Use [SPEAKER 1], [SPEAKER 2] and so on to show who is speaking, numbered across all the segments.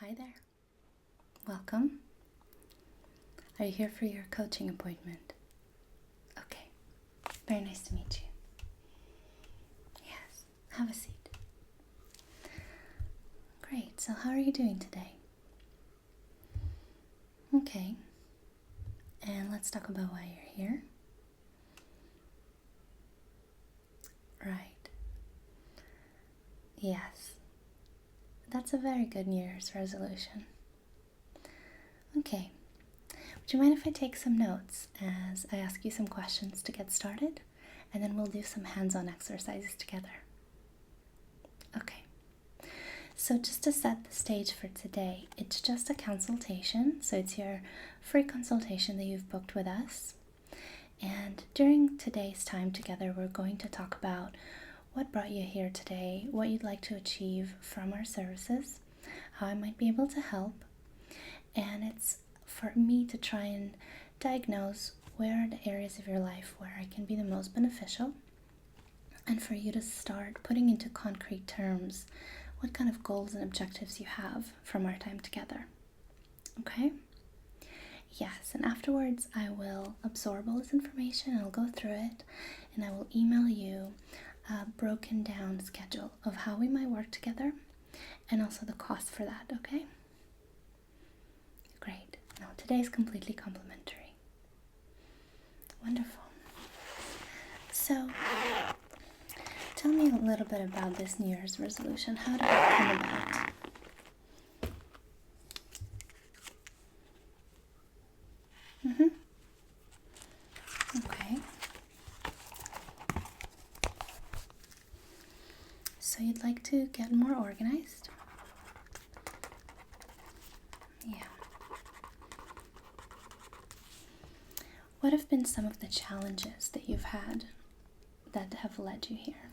[SPEAKER 1] Hi there. Welcome. Are you here for your coaching appointment? Okay. Very nice to meet you. Yes. Have a seat. Great. So how are you doing today? Okay. And let's talk about why you're here. Right. Yes. That's a very good New Year's resolution. Okay. Would you mind if I take some notes as I ask you some questions to get started? And then we'll do some hands-on exercises together. Okay. So just to set the stage for today, it's just a consultation. So it's your free consultation that you've booked with us. And during today's time together, we're going to talk about what brought you here today, what you'd like to achieve from our services, how I might be able to help. And it's for me to try and diagnose where are the areas of your life where I can be the most beneficial, and for you to start putting into concrete terms what kind of goals and objectives you have from our time together. Okay? Yes, and afterwards I will absorb all this information, I'll go through it, and I will email you a broken down schedule of how we might work together and also the cost for that, okay? Great. Now today's completely complimentary. Wonderful. So, tell me a little bit about this New Year's resolution. How did it come about? Okay. So you'd like to get more organized? Yeah. What have been some of the challenges that you've had that have led you here?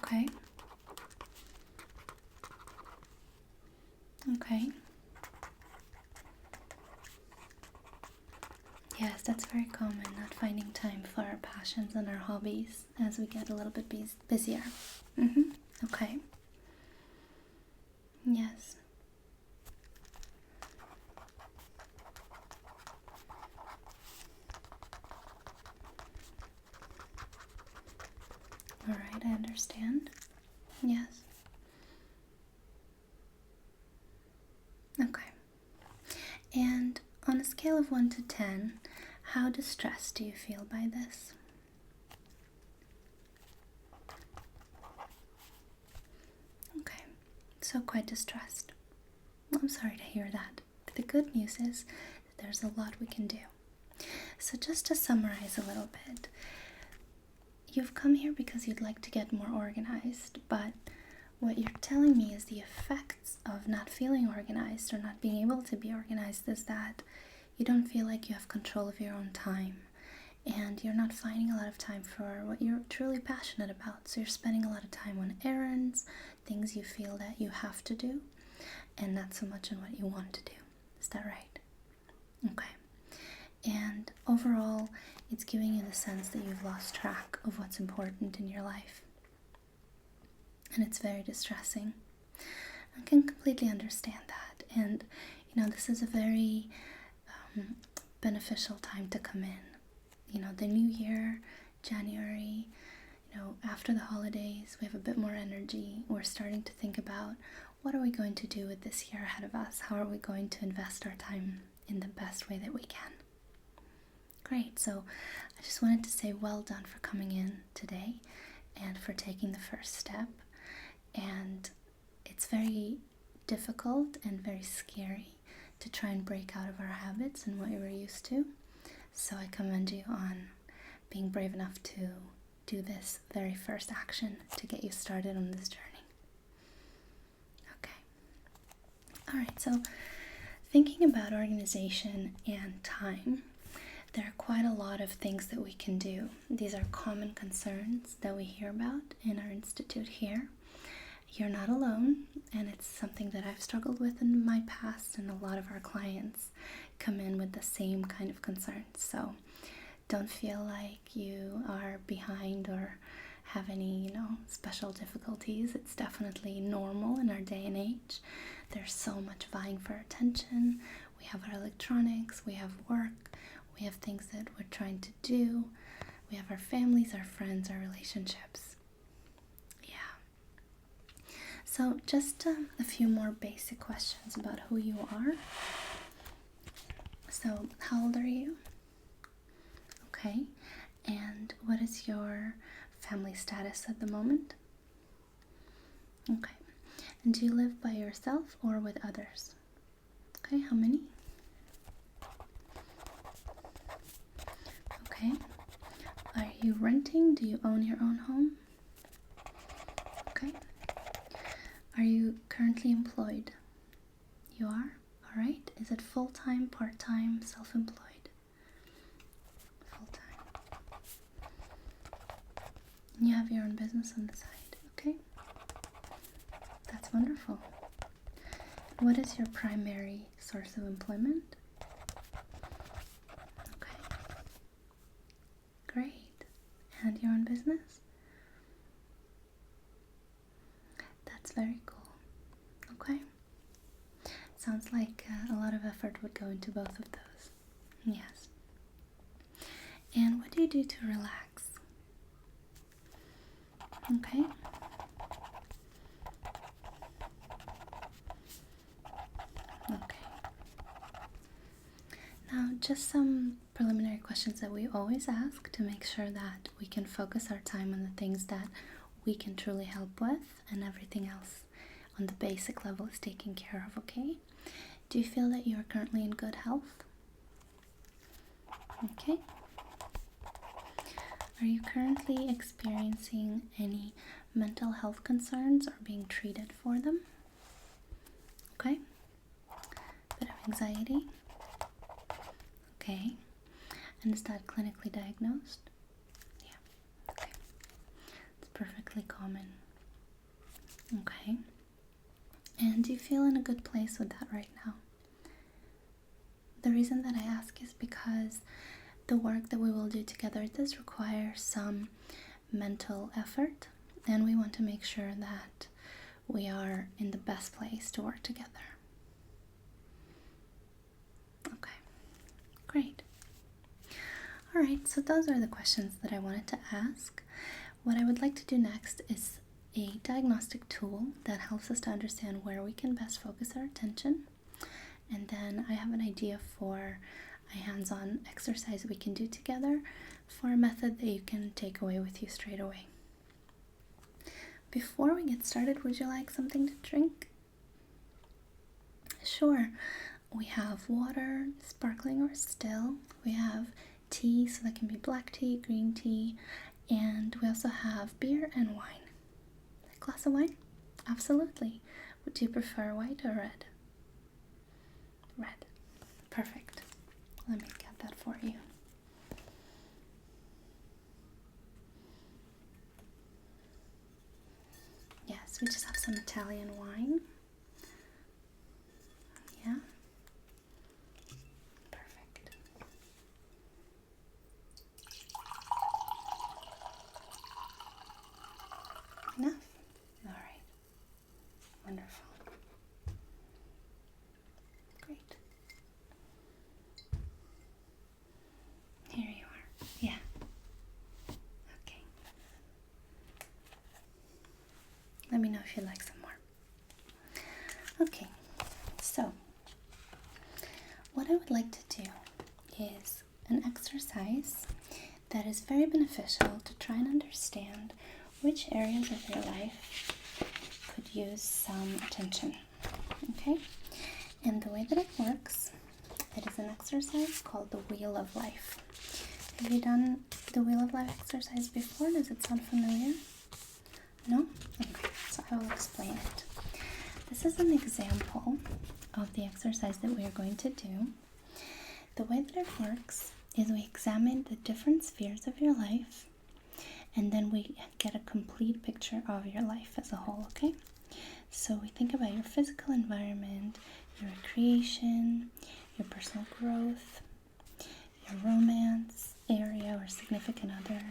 [SPEAKER 1] Okay. Okay. Yes, that's very common, not finding time for our passions and our hobbies as we get a little bit busier. Okay. Yes. All right, I understand. Yes. Okay. And on a scale of 1 to 10, how distressed do you feel by this? Okay, so quite distressed. I'm sorry to hear that, but the good news is that there's a lot we can do. So just to summarize a little bit, you've come here because you'd like to get more organized, but what you're telling me is the effects of not feeling organized or not being able to be organized is that you don't feel like you have control of your own time, and you're not finding a lot of time for what you're truly passionate about. So you're spending a lot of time on errands, things you feel that you have to do, and not so much on what you want to do. Is that right? Okay. And overall, it's giving you the sense that you've lost track of what's important in your life. And it's very distressing. I can completely understand that. And, this is a very beneficial time to come in. The new year, January, after the holidays, we have a bit more energy. We're starting to think about what are we going to do with this year ahead of us? How are we going to invest our time in the best way that we can? Great. So I just wanted to say well done for coming in today and for taking the first step. And it's very difficult and very scary to try and break out of our habits and what we were used to. So I commend you on being brave enough to do this very first action to get you started on this journey. Okay. All right, so thinking about organization and time, there are quite a lot of things that we can do. These are common concerns that we hear about in our institute here. You're not alone, and it's something that I've struggled with in my past, and a lot of our clients come in with the same kind of concerns. So don't feel like you are behind or have any, special difficulties. It's definitely normal in our day and age. There's so much vying for attention. We have our electronics, we have work, we have things that we're trying to do, we have our families, our friends, our relationships. Yeah. So just a few more basic questions about who you are. So how old are you? Okay. And what is your family status at the moment? Okay. And do you live by yourself or with others? Okay, how many? Okay. Are you renting? Do you own your own home? Okay. Are you currently employed? You are? Alright. Is it full-time, part-time, self-employed? Full-time. You have your own business on the side, okay? That's wonderful. What is your primary source of employment? Okay. Great. And your own business? That's very cool. Okay. Sounds like a lot of effort would go into both of those. Yes. And what do you do to relax? Okay. Okay. Now, just some preliminary questions that we always ask to make sure that we can focus our time on the things that we can truly help with, and everything else on the basic level is taken care of, okay? Do you feel that you are currently in good health? Okay. Are you currently experiencing any mental health concerns or being treated for them? Okay. Bit of anxiety? Okay. And is that clinically diagnosed? Yeah. Okay. It's perfectly common. Okay. And do you feel in a good place with that right now? The reason that I ask is because the work that we will do together does require some mental effort, and we want to make sure that we are in the best place to work together. Okay, great. All right, so those are the questions that I wanted to ask. What I would like to do next is a diagnostic tool that helps us to understand where we can best focus our attention. And then I have an idea for a hands-on exercise we can do together for a method that you can take away with you straight away. Before we get started, would you like something to drink? Sure. We have water, sparkling or still. We have tea, so that can be black tea, green tea, and we also have beer and wine. A glass of wine? Absolutely. Would you prefer white or red? Red. Perfect. Let me get that for you. Yes, we just have some Italian wine. Yeah. Perfect. Enough? All right. Wonderful. Great. Here you are. Yeah. Okay. Let me know if you'd like some more. Okay. So, what I would like to do is an exercise that is very beneficial to try and understand which areas of your life could use some attention. Okay? And the way that it works, it is an exercise called the Wheel of Life. Have you done the Wheel of Life exercise before? Does it sound familiar? No? Okay, so I will explain it. This is an example of the exercise that we are going to do. The way that it works is we examine the different spheres of your life, and then we get a complete picture of your life as a whole, okay? So we think about your physical environment, your recreation, your personal growth, your romance area or significant other,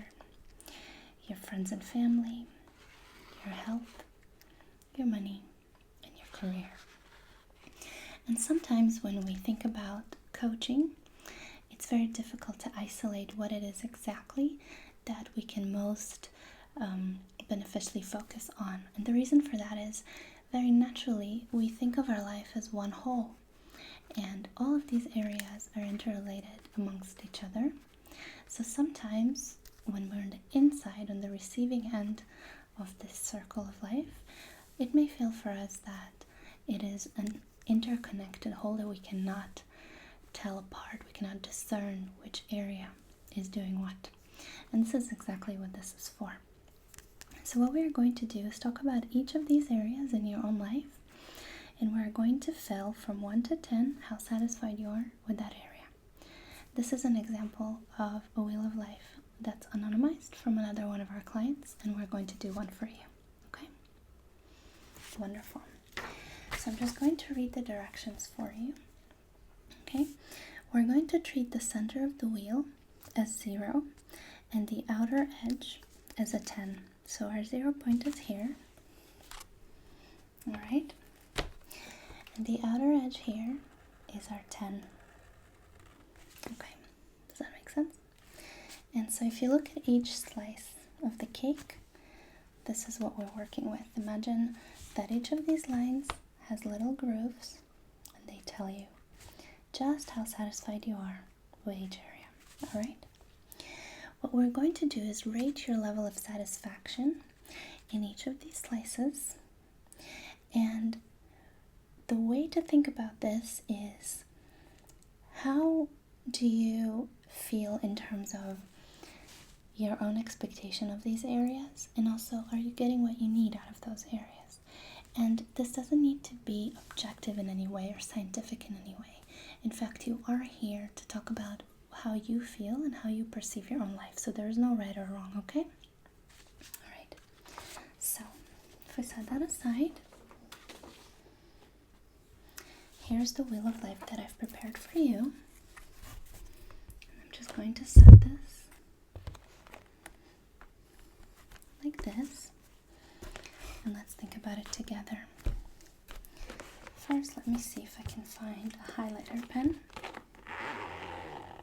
[SPEAKER 1] your friends and family, your health, your money, and your career. And sometimes when we think about coaching, it's very difficult to isolate what it is exactly that we can most beneficially focus on. And the reason for that is very naturally we think of our life as one whole, and all of these areas are interrelated amongst each other. So sometimes when we're on the inside, on the receiving end of this circle of life, it may feel for us that it is an interconnected whole that we cannot tell apart. We cannot discern which area is doing what. And this is exactly what this is for. So what we are going to do is talk about each of these areas in your own life, and we're going to fill from 1 to 10 how satisfied you are with that area. This is an example of a wheel of life that's anonymized from another one of our clients, and we're going to do one for you. Okay? Wonderful. So I'm just going to read the directions for you. Okay? We're going to treat the center of the wheel as 0 and the outer edge as a 10. So our 0 point is here. Alright? And the outer edge here is our 10. Okay, does that make sense? And so if you look at each slice of the cake, this is what we're working with. Imagine that each of these lines has little grooves, and they tell you just how satisfied you are with each area. Alright? What we're going to do is rate your level of satisfaction in each of these slices. And the way to think about this is, how do you feel in terms of your own expectation of these areas? And also, are you getting what you need out of those areas? And this doesn't need to be objective in any way or scientific in any way. In fact, you are here to talk about how you feel and how you perceive your own life. So there is no right or wrong, okay? Alright. So, if we set that aside, here's the wheel of life that I've prepared for you. And I'm just going to set this like this. And let's think about it together. First, let me see if I can find a highlighter pen.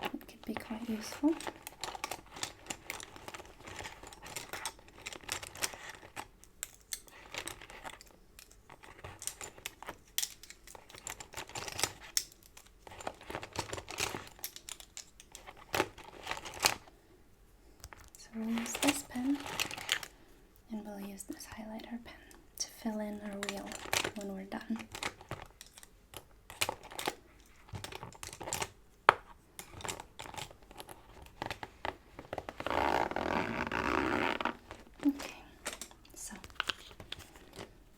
[SPEAKER 1] It could be quite useful. So we'll use this pen, and we'll use this highlighter pen to fill in our wheel when we're done.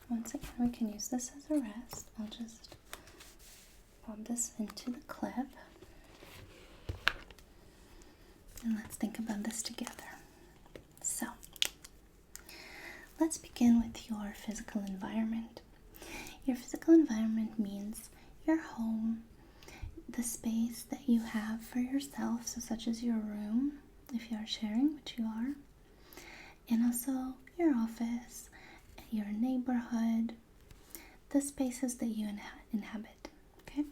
[SPEAKER 1] Once again, we can use this as a rest. I'll just pop this into the clip. And let's think about this together. So, let's begin with your physical environment. Your physical environment means your home, the space that you have for yourself, so such as your room, if you are sharing, which you are, and also your office, your neighborhood, the spaces that you inhabit, okay?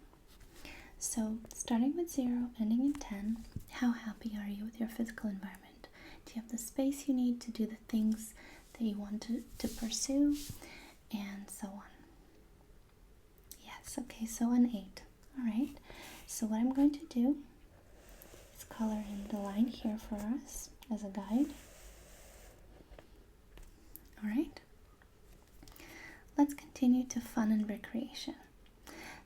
[SPEAKER 1] So starting with 0, ending in 10, how happy are you with your physical environment? Do you have the space you need to do the things that you want to pursue, and so on? Yes, okay, so an 8. Alright, so what I'm going to do is color in the line here for us as a guide. Alright, let's continue to fun and recreation.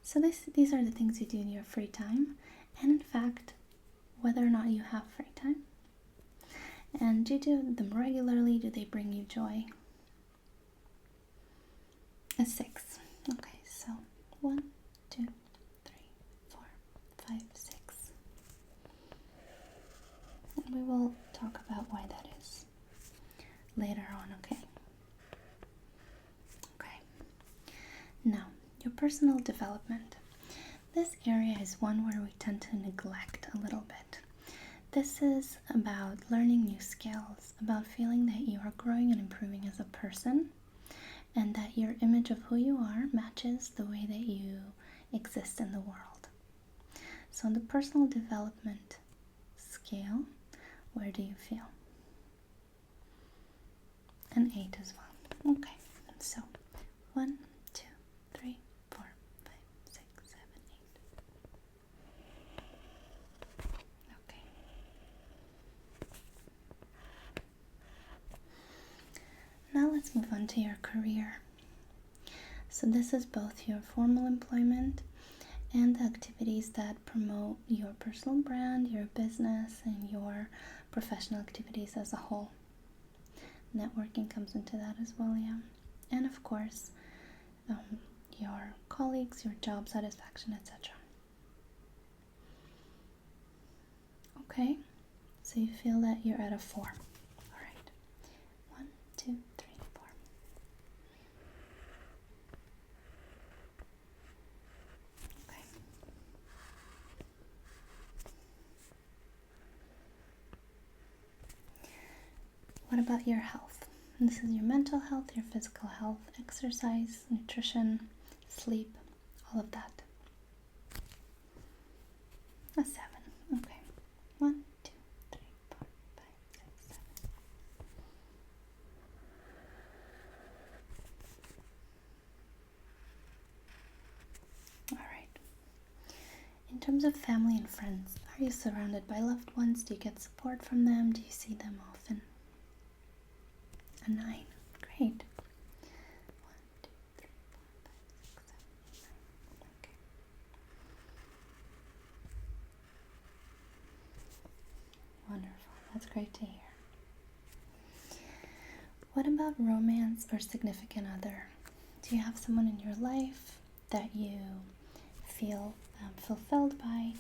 [SPEAKER 1] So these are the things you do in your free time, and in fact, whether or not you have free time. And do you do them regularly? Do they bring you joy? A 6. Okay, so 1, 2, 3, 4, 5, 6. And we will talk about why that is later on, okay? Okay. Now, your personal development. This area is one where we tend to neglect a little bit. this is about learning new skills, about feeling that you are growing and improving as a person, and that your image of who you are matches the way that you exist in the world. So on the personal development scale, where do you feel? An 8 as well. Okay, so 1, 2, 3, 4, 5, 6, 7, 8. Okay. Now let's move on to your career. So this is both your formal employment and the activities that promote your personal brand, your business, and your professional activities as a whole. Networking comes into that as well, yeah. And of course, your colleagues, your job satisfaction, etc. Okay, so you feel that you're at a 4. All right, 1, 2, 3, 4. Okay. What about your health? This is your mental health, your physical health, exercise, nutrition, sleep, all of that. A 7. Okay. 1, 2, 3, 4, 5, 6, 7. All right. In terms of family and friends, are you surrounded by loved ones? Do you get support from them? Do you see them often? A 9. Great. 1, 2, 3, 4, 5, 6, 7, 8, 9. Okay. Wonderful. That's great to hear. What about romance or significant other? Do you have someone in your life that you feel fulfilled by?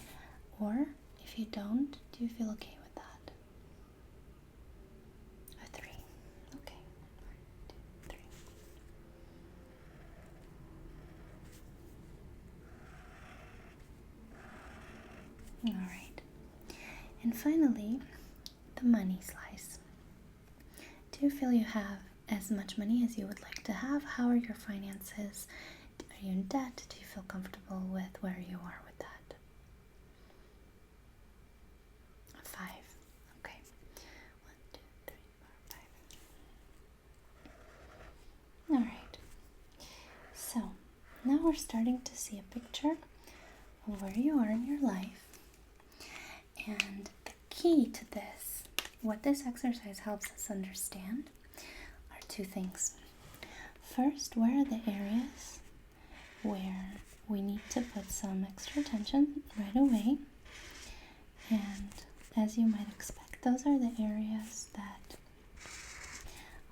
[SPEAKER 1] Or if you don't, do you feel okay with that? A 3. Okay. 1, 2, 3. All right. And finally, the money slice. Do you feel you have as much money as you would like to have? How are your finances? Are you in debt? Do you feel comfortable with where you are with that? A 5. Okay. 1, 2, 3, 4, 5. All right. So now we're starting to see a picture of where you are in your life. And the key to this, what this exercise helps us understand, are 2 things. First, where are the areas where we need to put some extra attention right away? And as you might expect, those are the areas that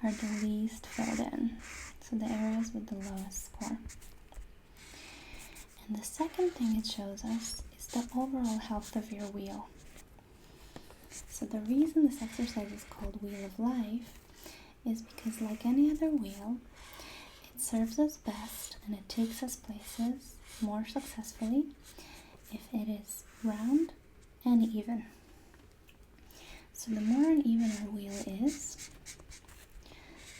[SPEAKER 1] are the least filled in. So the areas with the lowest score. And the second thing it shows us is the overall health of your wheel. So the reason this exercise is called Wheel of Life is because, like any other wheel, it serves us best and it takes us places more successfully if it is round and even. So the more uneven our wheel is,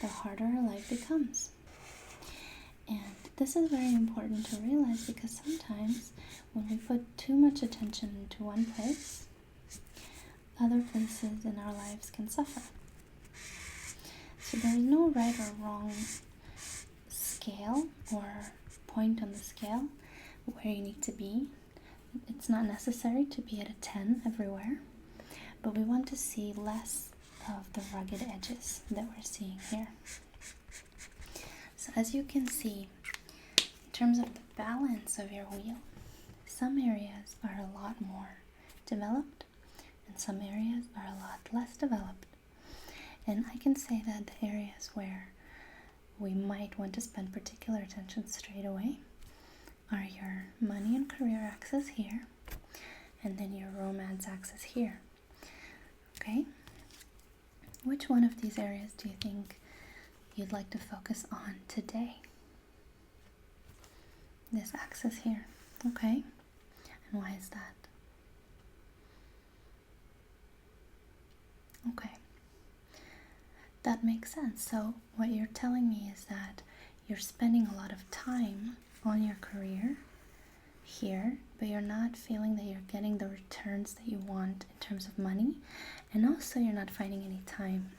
[SPEAKER 1] the harder our life becomes. And this is very important to realize because sometimes when we put too much attention into one place, other places in our lives can suffer. So there is no right or wrong scale or point on the scale where you need to be. It's not necessary to be at a 10 everywhere, but we want to see less of the rugged edges that we're seeing here. So as you can see, in terms of the balance of your wheel, some areas are a lot more developed and some areas are a lot less developed. And I can say that the areas where we might want to spend particular attention straight away are your money and career axis here, and then your romance axis here. Okay? Which one of these areas do you think you'd like to focus on today? This axis here. Okay? And why is that? Okay. That makes sense. So what you're telling me is that you're spending a lot of time on your career here, but you're not feeling that you're getting the returns that you want in terms of money, and also you're not finding any time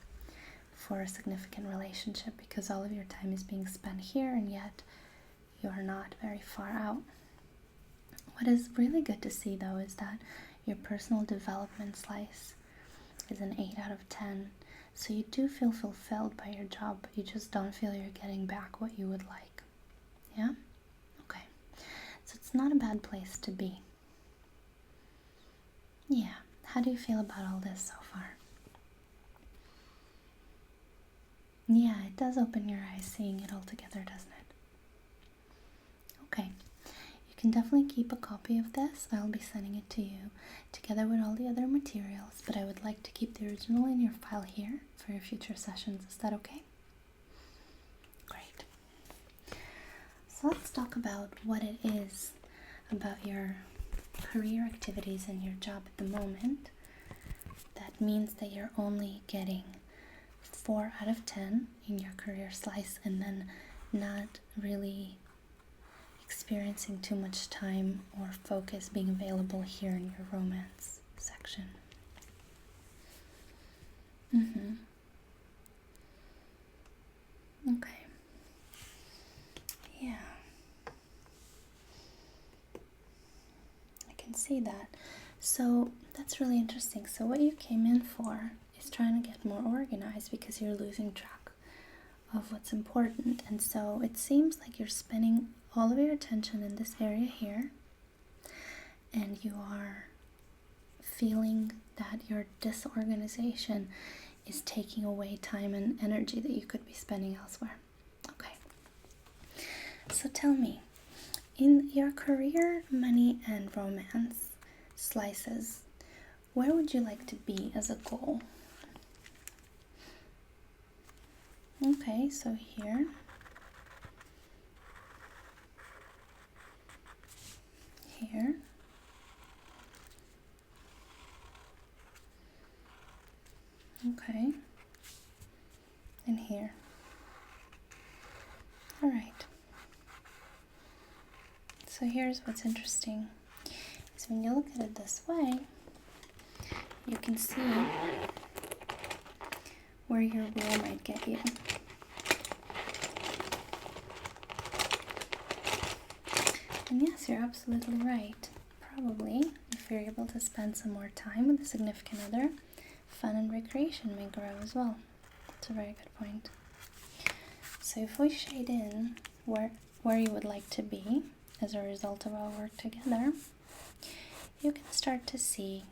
[SPEAKER 1] for a significant relationship because all of your time is being spent here, and yet you're not very far out. What is really good to see though is that your personal development slice is an 8 out of 10. So you do feel fulfilled by your job, but you just don't feel you're getting back what you would like. Yeah? Okay. So it's not a bad place to be. Yeah. How do you feel about all this so far? Yeah, it does open your eyes seeing it all together, doesn't it? Okay. You can definitely keep a copy of this. I'll be sending it to you together with all the other materials, but I would like to keep the original in your file here for your future sessions. Is that okay? Great. So let's talk about what it is about your career activities and your job at the moment that means that you're only getting 4 out of 10 in your career slice and then not really experiencing too much time or focus being available here in your romance section. Okay. Yeah. I can see that. So that's really interesting. So what you came in for is trying to get more organized because you're losing track of what's important. And so it seems like you're spending all of your attention in this area here, and you are feeling that your disorganization is taking away time and energy that you could be spending elsewhere. Okay. So tell me, in your career, money, and romance slices, where would you like to be as a goal? Okay, so here. Here. Okay. And here. All right. So here's what's interesting. Is when you look at it this way, you can see where your wheel might get you. And yes, you're absolutely right. Probably, if you're able to spend some more time with a significant other, fun and recreation may grow as well. That's a very good point. So if we shade in where you would like to be as a result of our work together, you can start to see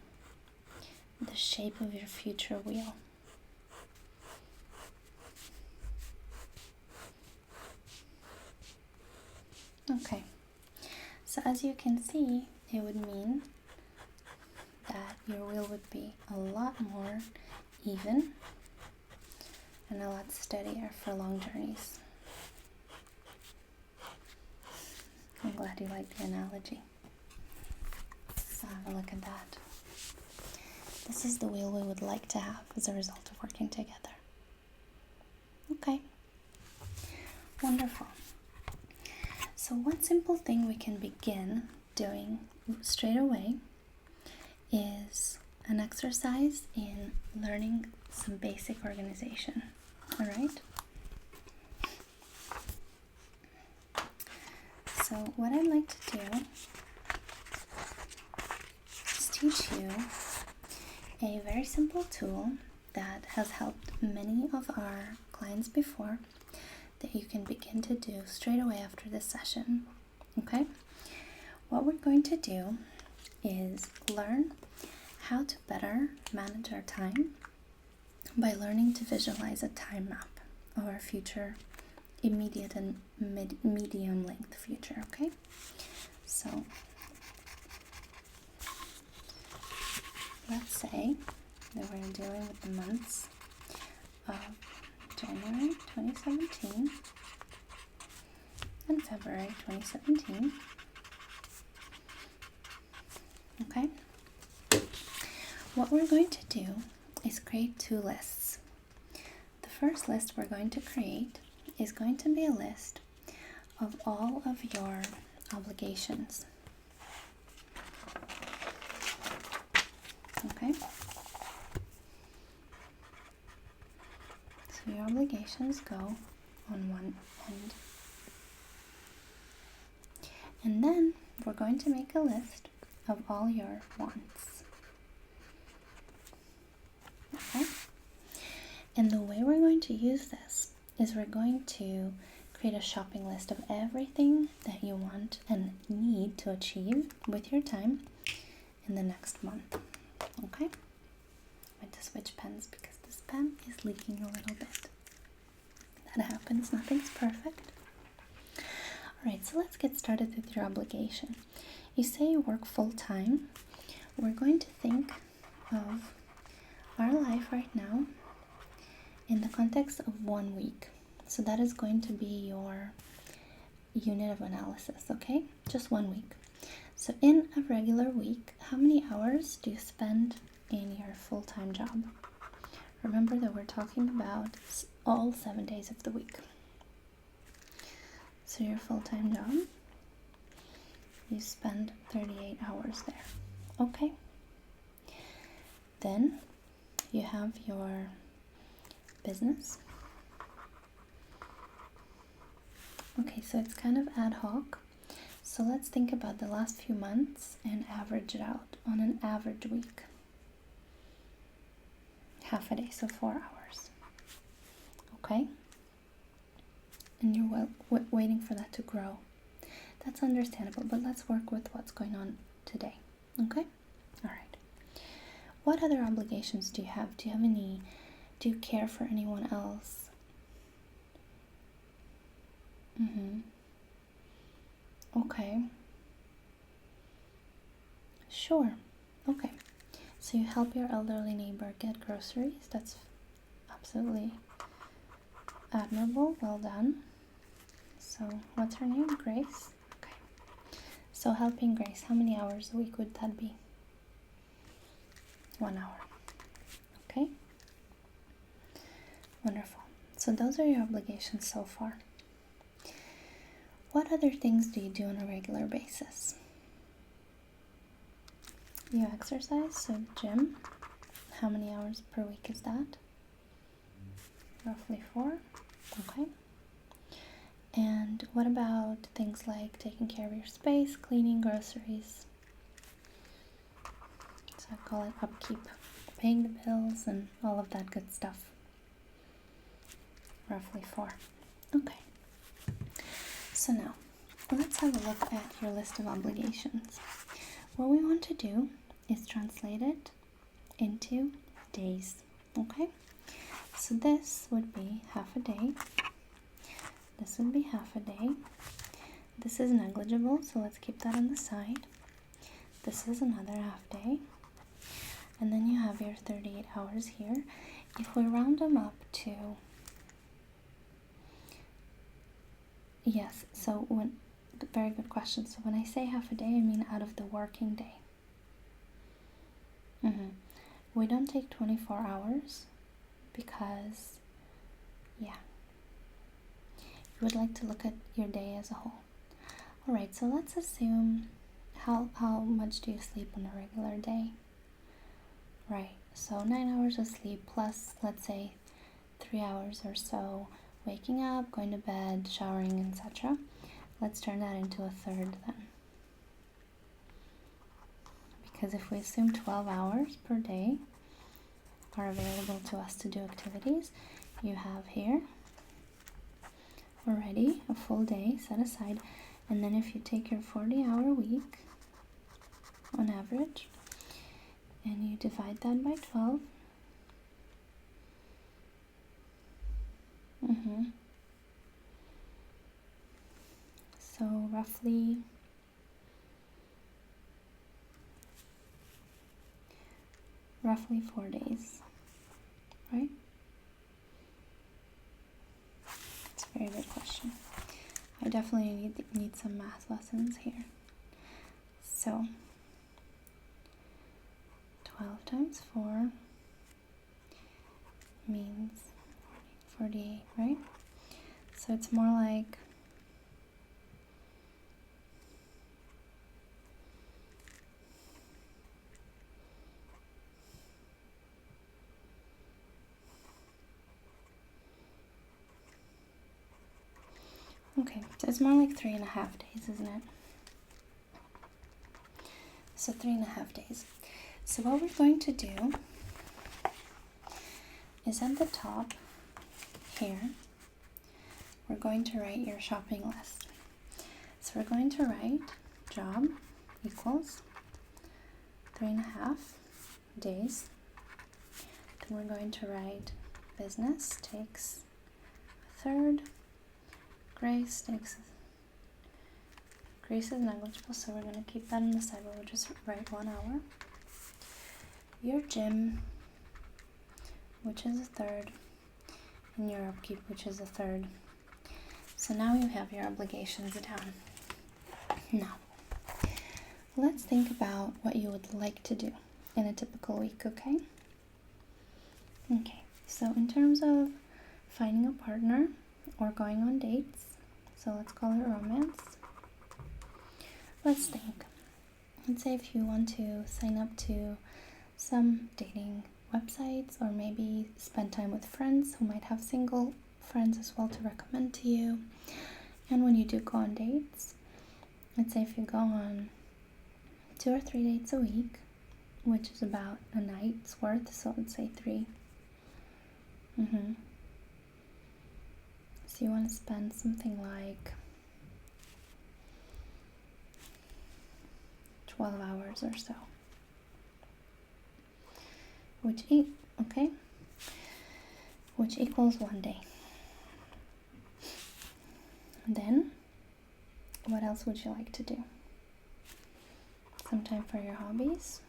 [SPEAKER 1] the shape of your future wheel. Okay, so as you can see, it would mean that your wheel would be a lot more even and a lot steadier for long journeys. I'm glad you like the analogy. So have a look at that. This is the wheel we would like to have as a result of working together. Okay. Wonderful. So one simple thing we can begin doing straight away is an exercise in learning some basic organization. All right? So what I'd like to do is teach you a very simple tool that has helped many of our clients before that you can begin to do straight away after this session. Okay? What we're going to do is learn how to better manage our time by learning to visualize a time map of our future, immediate and medium length future. Okay? So let's say that we're dealing with the months of January 2017 and February 2017. Okay? What we're going to do is create two lists. The first list we're going to create is going to be a list of all of your obligations. Okay? So your obligations go on one end. And then we're going to make a list of all your wants. Okay? And the way we're going to use this is we're going to create a shopping list of everything that you want and need to achieve with your time in the next month. Okay? I went to switch pens because this pen is leaking a little bit. That happens, nothing's perfect. Alright, so let's get started with your obligation. You say you work full-time. We're going to think of our life right now in the context of 1 week. So that is going to be your unit of analysis, okay? Just 1 week. So in a regular week, how many hours do you spend in your full-time job? Remember that we're talking about all 7 days of the week. So your full-time job, you spend 38 hours there, okay? Then you have your business. Okay, so it's kind of ad hoc. So let's think about the last few months and average it out on an average week. Half a day, so 4 hours. Okay? And you're waiting for that to grow. That's understandable, but let's work with what's going on today. Okay? Alright. What other obligations do you have? Do you care for anyone else? Okay. Sure. Okay. So you help your elderly neighbor get groceries. That's absolutely admirable. Well done. So what's her name? Grace? Okay. So helping Grace, how many hours a week would that be? 1 hour. Okay. Wonderful. So those are your obligations so far. What other things do you do on a regular basis? You exercise, so gym. How many hours per week is that? Roughly 4. Okay. And what about things like taking care of your space, cleaning, groceries? So I call it upkeep, paying the bills and all of that good stuff. Roughly 4. Okay. So now, let's have a look at your list of obligations. What we want to do is translate it into days, okay? So this would be half a day. This would be half a day. This is negligible, so let's keep that on the side. This is another half day. And then you have your 38 hours here. If we round them up to... Yes, so very good question. So when I say half a day, I mean out of the working day. We don't take 24 hours because, yeah, you would like to look at your day as a whole. Alright, so let's assume how much do you sleep on a regular day? Right, so 9 hours of sleep plus, let's say, 3 hours or so waking up, going to bed, showering, etc. Let's turn that into a third then. Because if we assume 12 hours per day are available to us to do activities, you have here already a full day set aside. And then if you take your 40-hour week on average and you divide that by 12, so roughly roughly 4 days, right? That's a very good question. I definitely need some math lessons here. So 12 times 4 means 48, right? So it's more like okay, so it's more like 3.5 days, isn't it? So 3.5 days. So what we're going to do is at the top here, we're going to write your shopping list. So we're going to write job equals 3.5 days. Then we're going to write business takes a third. Grace is negligible, so we're going to keep that on the side. We'll just write 1 hour. Your gym, which is a third, and your upkeep, which is a third. So now you have your obligations down. Now, let's think about what you would like to do in a typical week, okay? Okay, so in terms of finding a partner or going on dates, so let's call it romance. Let's think. Let's say if you want to sign up to some dating websites, or maybe spend time with friends who might have single friends as well to recommend to you. And when you do go on dates, let's say if you go on 2 or 3 dates a week, which is about a night's worth, so let's say 3. So you want to spend something like 12 hours or so, which equals 1 day. Then, what else would you like to do? Some time for your hobbies.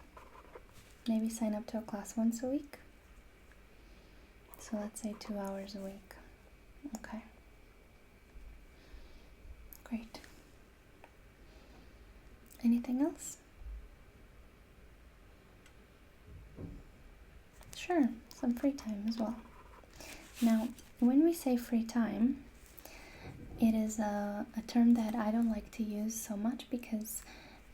[SPEAKER 1] Maybe sign up to a class once a week. So let's say 2 hours a week. Okay. Great. Anything else? Sure, some free time as well. Now, when we say free time, it is a term that I don't like to use so much because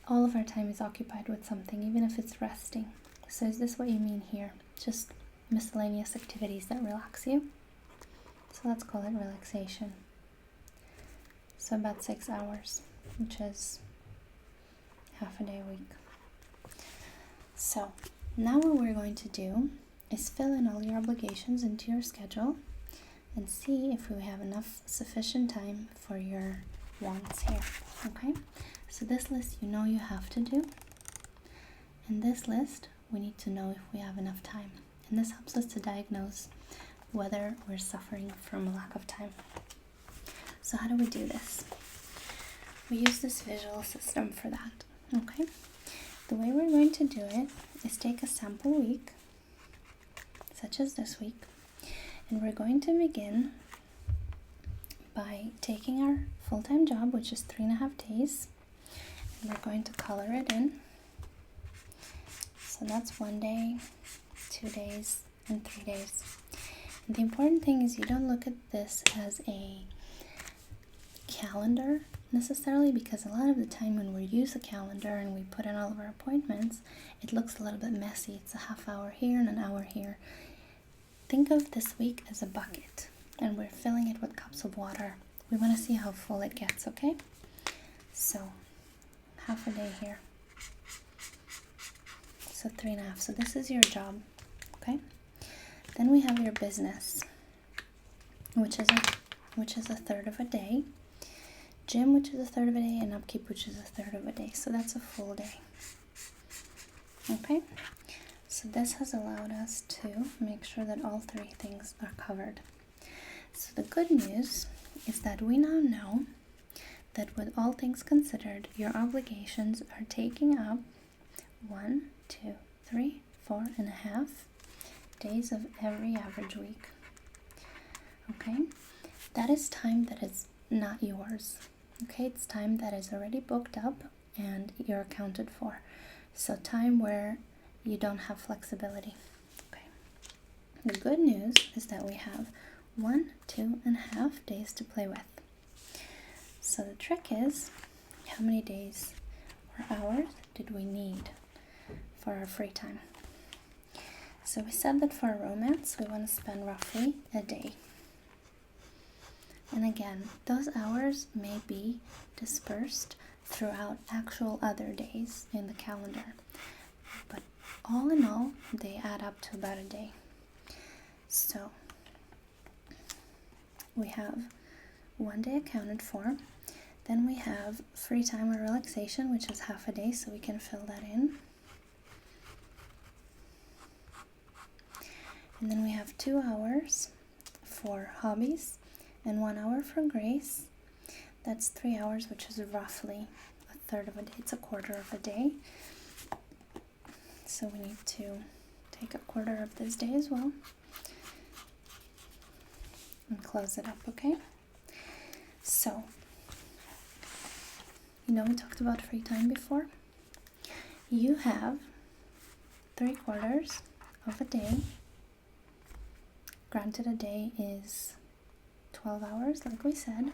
[SPEAKER 1] all of our time is occupied with something, even if it's resting. So is this what you mean here? Just miscellaneous activities that relax you? So let's call it relaxation. So about 6 hours, which is half a day a week. So now what we're going to do is fill in all your obligations into your schedule and see if we have enough sufficient time for your wants here. Okay, so this list you know you have to do, and this list we need to know if we have enough time, and this helps us to diagnose whether we're suffering from a lack of time. So how do we do this? We use this visual system for that. Okay, the way we're going to do it is take a sample week, such as this week, and we're going to begin by taking our full-time job, which is 3.5 days, and we're going to color it in. So that's 1 day, 2 days, and 3 days. And the important thing is you don't look at this as a calendar necessarily, because a lot of the time when we use a calendar and we put in all of our appointments, it looks a little bit messy. It's a half hour here and an hour here. Think of this week as a bucket, and we're filling it with cups of water. We want to see how full it gets, okay? So half a day here. So 3.5. So this is your job, okay? Then we have your business, which is a third of a day. Gym, which is a third of a day, and upkeep, which is a third of a day. So that's a full day. Okay? So this has allowed us to make sure that all 3 things are covered. So the good news is that we now know that with all things considered, your obligations are taking up 1, 2, 3, 4.5 days of every average week. Okay? That is time that is not yours. Okay, it's time that is already booked up and you're accounted for. So time where you don't have flexibility. Okay. the good news is that we have 1.5 days to play with. So the trick is, how many days or hours did we need for our free time? So we said that for a romance, we want to spend roughly a day. And again, those hours may be dispersed throughout actual other days in the calendar. But all in all, they add up to about a day. So we have 1 day accounted for. Then we have free time or relaxation, which is half a day, so we can fill that in. And then we have 2 hours for hobbies and 1 hour for grace. That's 3 hours, which is roughly a third of a day. It's a quarter of a day. So we need to take a quarter of this day as well and close it up, okay? So, we talked about free time before. You have 3/4 of a day. Granted, a day is 12 hours, like we said.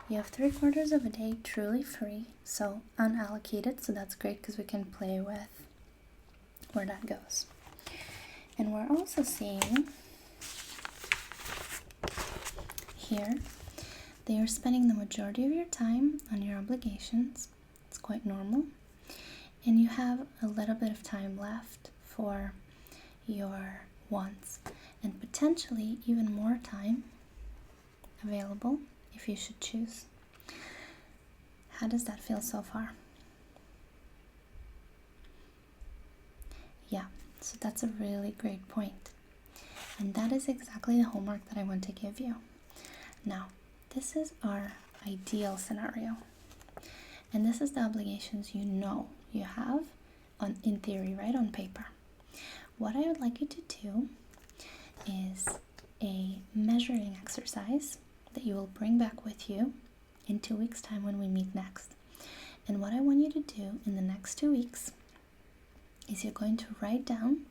[SPEAKER 1] You have 3/4 of a day truly free, so unallocated, so that's great because we can play with where that goes. And we're also seeing here that you're spending the majority of your time on your obligations. It's quite normal. And you have a little bit of time left for your wants, and potentially even more time available if you should choose. How does that feel so far? Yeah, so that's a really great point. And that is exactly the homework that I want to give you. Now, this is our ideal scenario. And this is the obligations you have in theory, right, on paper. What I would like you to do is a measuring exercise that you will bring back with you in 2 weeks' time when we meet next. And what I want you to do in the next 2 weeks is you're going to write down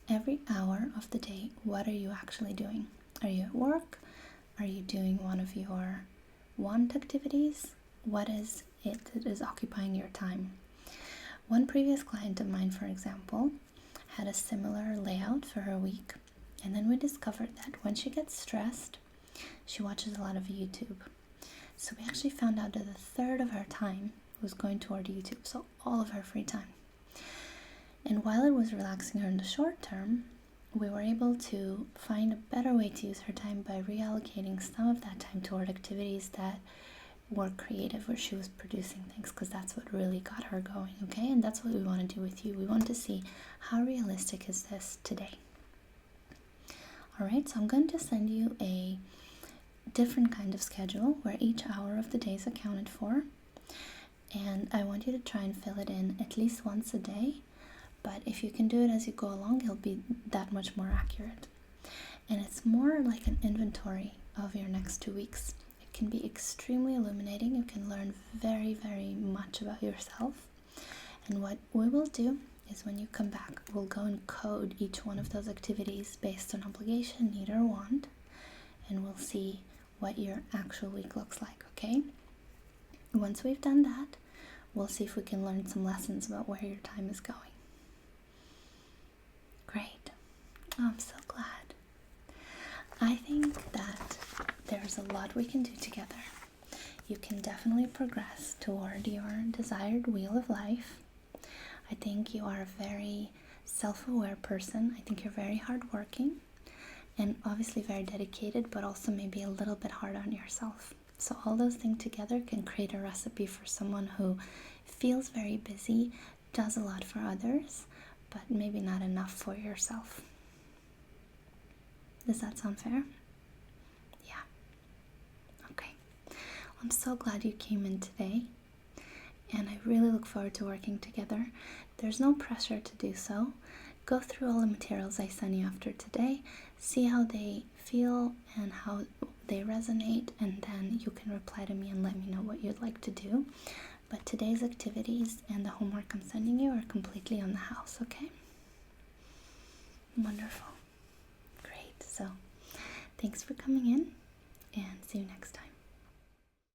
[SPEAKER 1] every hour of the day, what are you actually doing? Are you at work? Are you doing one of your want activities? What is it that is occupying your time? One previous client of mine, for example, had a similar layout for her week, and then we discovered that when she gets stressed, she watches a lot of YouTube. So we actually found out that a third of her time was going toward YouTube, so all of her free time. And while it was relaxing her in the short term, we were able to find a better way to use her time by reallocating some of that time toward activities that were creative, where she was producing things, because that's what really got her going, okay? And that's what we want to do with you. We want to see how realistic is this today. All right, so I'm going to send you a different kind of schedule where each hour of the day is accounted for, and I want you to try and fill it in at least once a day. But if you can do it as you go along, it'll be that much more accurate. And it's more like an inventory of your next 2 weeks. It can be extremely illuminating. You can learn very, very much about yourself. And what we will do is when you come back, we'll go and code each one of those activities based on obligation, need, or want. And we'll see what your actual week looks like, okay? Once we've done that, we'll see if we can learn some lessons about where your time is going. Great. Oh, I'm so glad. I think that there's a lot we can do together. You can definitely progress toward your desired wheel of life. I think you are a very self-aware person. I think you're very hardworking and obviously very dedicated, but also maybe a little bit hard on yourself. So all those things together can create a recipe for someone who feels very busy, does a lot for others, but maybe not enough for yourself. Does that sound fair? Yeah. Okay. I'm so glad you came in today, and I really look forward to working together. There's no pressure to do so. Go through all the materials I send you after today, see how they feel and how they resonate, and then you can reply to me and let me know what you'd like to do. But today's activities and the homework I'm sending you are completely on the house, okay? Wonderful. So thanks for coming in, and see you next time.